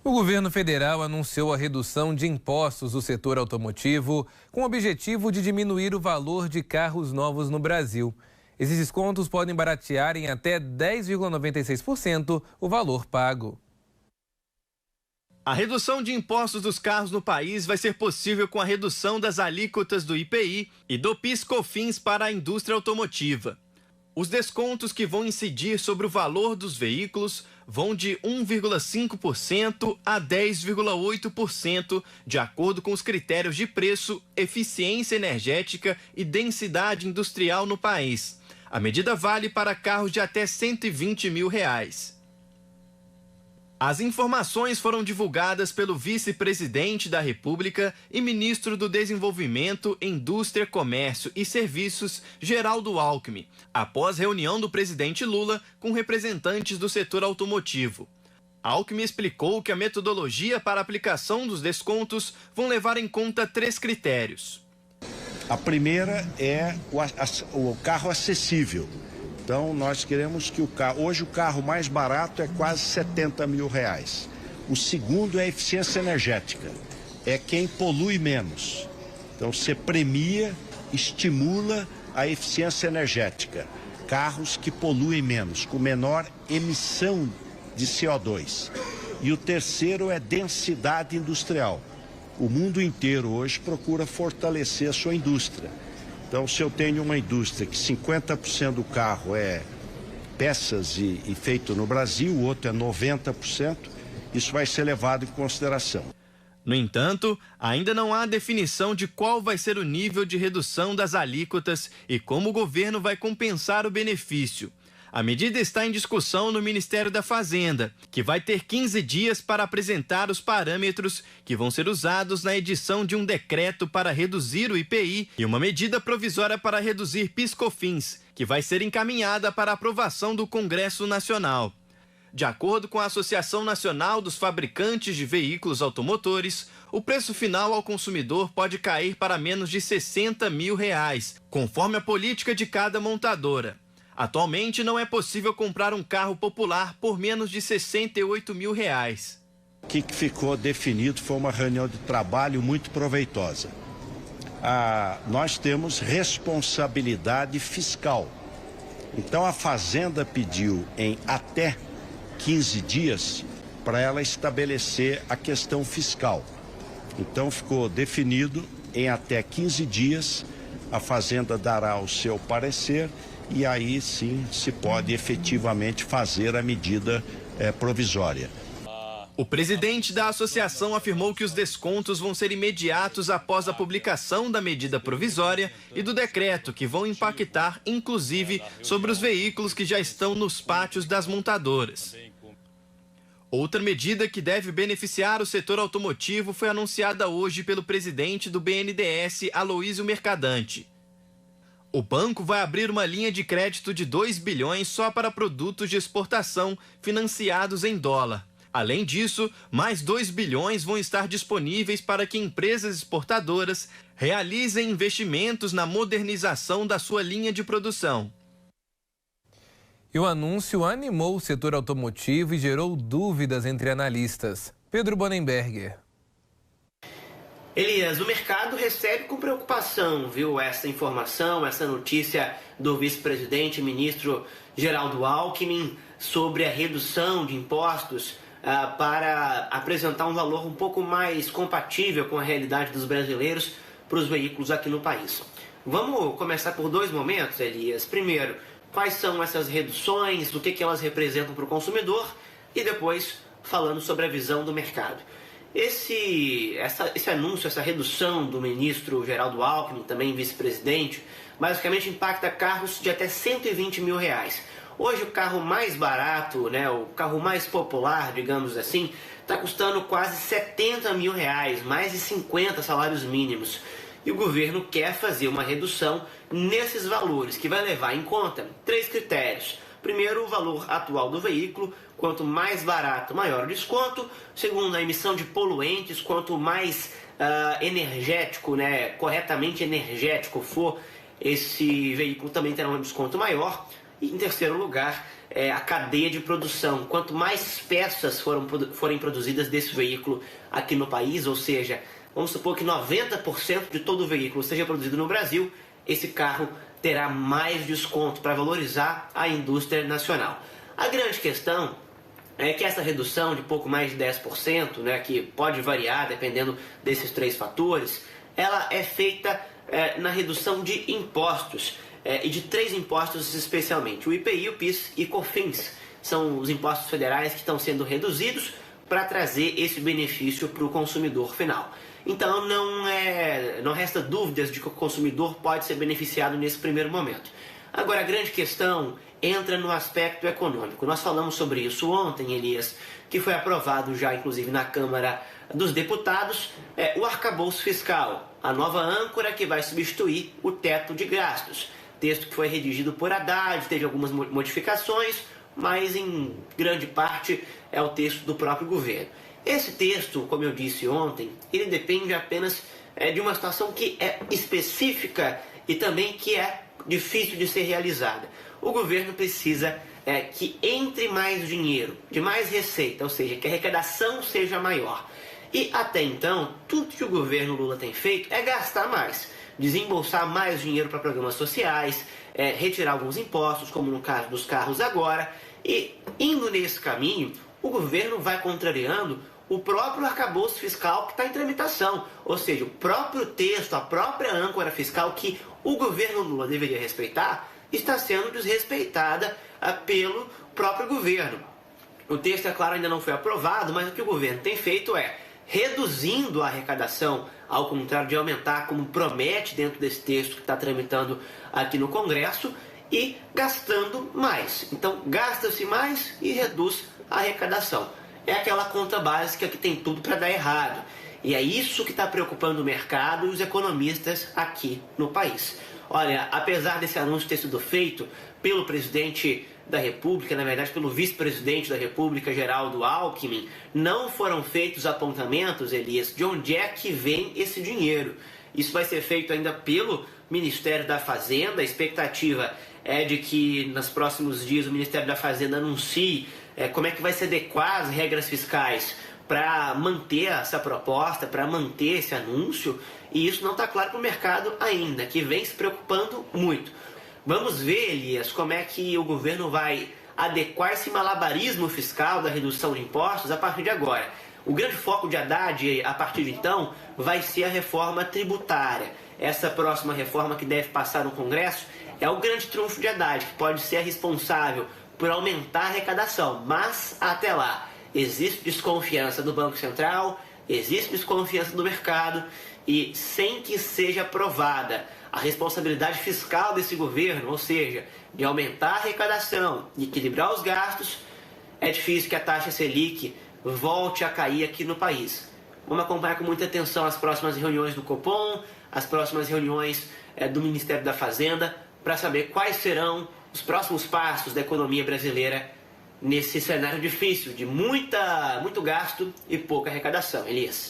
O governo federal anunciou a redução de impostos do setor automotivo com o objetivo de diminuir o valor de carros novos no Brasil. Esses descontos podem baratear em até 10,96% o valor pago. A redução de impostos dos carros no país vai ser possível com a redução das alíquotas do IPI e do PIS/COFINS para a indústria automotiva. Os descontos que vão incidir sobre o valor dos veículos vão de 1,5% a 10,8%, de acordo com os critérios de preço, eficiência energética e densidade industrial no país. A medida vale para carros de até R$ 120 mil. As informações foram divulgadas pelo vice-presidente da República e ministro do Desenvolvimento, Indústria, Comércio e Serviços, Geraldo Alckmin, após reunião do presidente Lula com representantes do setor automotivo. Alckmin explicou que a metodologia para a aplicação dos descontos vão levar em conta 3 critérios. A primeira é o carro acessível. Então, nós queremos que hoje o carro mais barato é quase R$ 70 mil. O segundo é a eficiência energética, é quem polui menos. Então, você premia, estimula a eficiência energética. Carros que poluem menos, com menor emissão de CO2. E o terceiro é densidade industrial. O mundo inteiro hoje procura fortalecer a sua indústria. Então, se eu tenho uma indústria que 50% do carro é peças e feito no Brasil, o outro é 90%, isso vai ser levado em consideração. No entanto, ainda não há definição de qual vai ser o nível de redução das alíquotas e como o governo vai compensar o benefício. A medida está em discussão no Ministério da Fazenda, que vai ter 15 dias para apresentar os parâmetros que vão ser usados na edição de um decreto para reduzir o IPI e uma medida provisória para reduzir PIS/COFINS, que vai ser encaminhada para aprovação do Congresso Nacional. De acordo com a Associação Nacional dos Fabricantes de Veículos Automotores, o preço final ao consumidor pode cair para menos de R$ 60 mil, conforme a política de cada montadora. Atualmente, não é possível comprar um carro popular por menos de R$ 68 mil. O que ficou definido foi uma reunião de trabalho muito proveitosa. Nós temos responsabilidade fiscal. Então, a Fazenda pediu em até 15 dias para ela estabelecer a questão fiscal. Então, ficou definido em até 15 dias, a Fazenda dará o seu parecer e aí sim se pode efetivamente fazer a medida provisória. O presidente da associação afirmou que os descontos vão ser imediatos após a publicação da medida provisória e do decreto, que vão impactar, inclusive, sobre os veículos que já estão nos pátios das montadoras. Outra medida que deve beneficiar o setor automotivo foi anunciada hoje pelo presidente do BNDES, Aloísio Mercadante. O banco vai abrir uma linha de crédito de 2 bilhões só para produtos de exportação financiados em dólar. Além disso, mais 2 bilhões vão estar disponíveis para que empresas exportadoras realizem investimentos na modernização da sua linha de produção. E o anúncio animou o setor automotivo e gerou dúvidas entre analistas. Pedro Bonenberger. Elias, o mercado recebe com preocupação, viu, essa informação, essa notícia do vice-presidente e ministro Geraldo Alckmin sobre a redução de impostos para apresentar um valor um pouco mais compatível com a realidade dos brasileiros para os veículos aqui no país. Vamos começar por 2 momentos, Elias. Primeiro, quais são essas reduções, o que elas representam para o consumidor e depois falando sobre a visão do mercado. Esse anúncio, essa redução do ministro Geraldo Alckmin, também vice-presidente, basicamente impacta carros de até R$ 120 mil. Hoje o carro mais barato, né, o carro mais popular, digamos assim, está custando quase R$ 70 mil, mais de 50 salários mínimos. E o governo quer fazer uma redução nesses valores, que vai levar em conta 3 critérios. Primeiro, o valor atual do veículo. Quanto mais barato, maior o desconto. Segundo, a emissão de poluentes. Quanto mais energético, né, corretamente energético for esse veículo, também terá um desconto maior. E em terceiro lugar, a cadeia de produção. Quanto mais peças forem produzidas desse veículo aqui no país, ou seja, vamos supor que 90% de todo o veículo seja produzido no Brasil, esse carro terá mais desconto para valorizar a indústria nacional. A grande questão é que essa redução de pouco mais de 10%, né, que pode variar dependendo desses 3 fatores, ela é feita na redução de impostos, e de 3 impostos especialmente, o IPI, o PIS e COFINS. São os impostos federais que estão sendo reduzidos para trazer esse benefício para o consumidor final. Então não resta dúvidas de que o consumidor pode ser beneficiado nesse primeiro momento. Agora, a grande questão entra no aspecto econômico. Nós falamos sobre isso ontem, Elias, que foi aprovado já, inclusive, na Câmara dos Deputados, o arcabouço fiscal, a nova âncora que vai substituir o teto de gastos. Texto que foi redigido por Haddad, teve algumas modificações, mas em grande parte é o texto do próprio governo. Esse texto, como eu disse ontem, ele depende apenas de uma situação que é específica e também que é difícil de ser realizada. O governo precisa que entre mais dinheiro, de mais receita, ou seja, que a arrecadação seja maior. E até então, tudo que o governo Lula tem feito é gastar mais, desembolsar mais dinheiro para programas sociais, retirar alguns impostos, como no caso dos carros agora, e indo nesse caminho, o governo vai contrariando o próprio arcabouço fiscal que está em tramitação, ou seja, o próprio texto, a própria âncora fiscal que o governo Lula deveria respeitar, está sendo desrespeitada pelo próprio governo. O texto, é claro, ainda não foi aprovado, mas o que o governo tem feito é reduzindo a arrecadação, ao contrário de aumentar, como promete dentro desse texto que está tramitando aqui no Congresso, e gastando mais. Então, gasta-se mais e reduz a arrecadação. É aquela conta básica que tem tudo para dar errado. E é isso que está preocupando o mercado e os economistas aqui no país. Olha, apesar desse anúncio ter sido feito pelo presidente da República, na verdade pelo vice-presidente da República, Geraldo Alckmin, não foram feitos apontamentos, Elias, de onde é que vem esse dinheiro. Isso vai ser feito ainda pelo Ministério da Fazenda. A expectativa é de que nos próximos dias o Ministério da Fazenda anuncie como é que vai se adequar as regras fiscais para manter essa proposta, para manter esse anúncio, e isso não está claro para o mercado ainda, que vem se preocupando muito. Vamos ver, Elias, como é que o governo vai adequar esse malabarismo fiscal da redução de impostos a partir de agora. O grande foco de Haddad, a partir de então, vai ser a reforma tributária. Essa próxima reforma que deve passar no Congresso é o grande trunfo de Haddad, que pode ser responsável por aumentar a arrecadação, mas até lá existe desconfiança do Banco Central, existe desconfiança do mercado, e sem que seja aprovada a responsabilidade fiscal desse governo, ou seja, de aumentar a arrecadação e equilibrar os gastos, é difícil que a taxa Selic volte a cair aqui no país. Vamos acompanhar com muita atenção as próximas reuniões do Copom, as próximas reuniões do Ministério da Fazenda, para saber quais serão os próximos passos da economia brasileira nesse cenário difícil, de muito gasto e pouca arrecadação. Elias.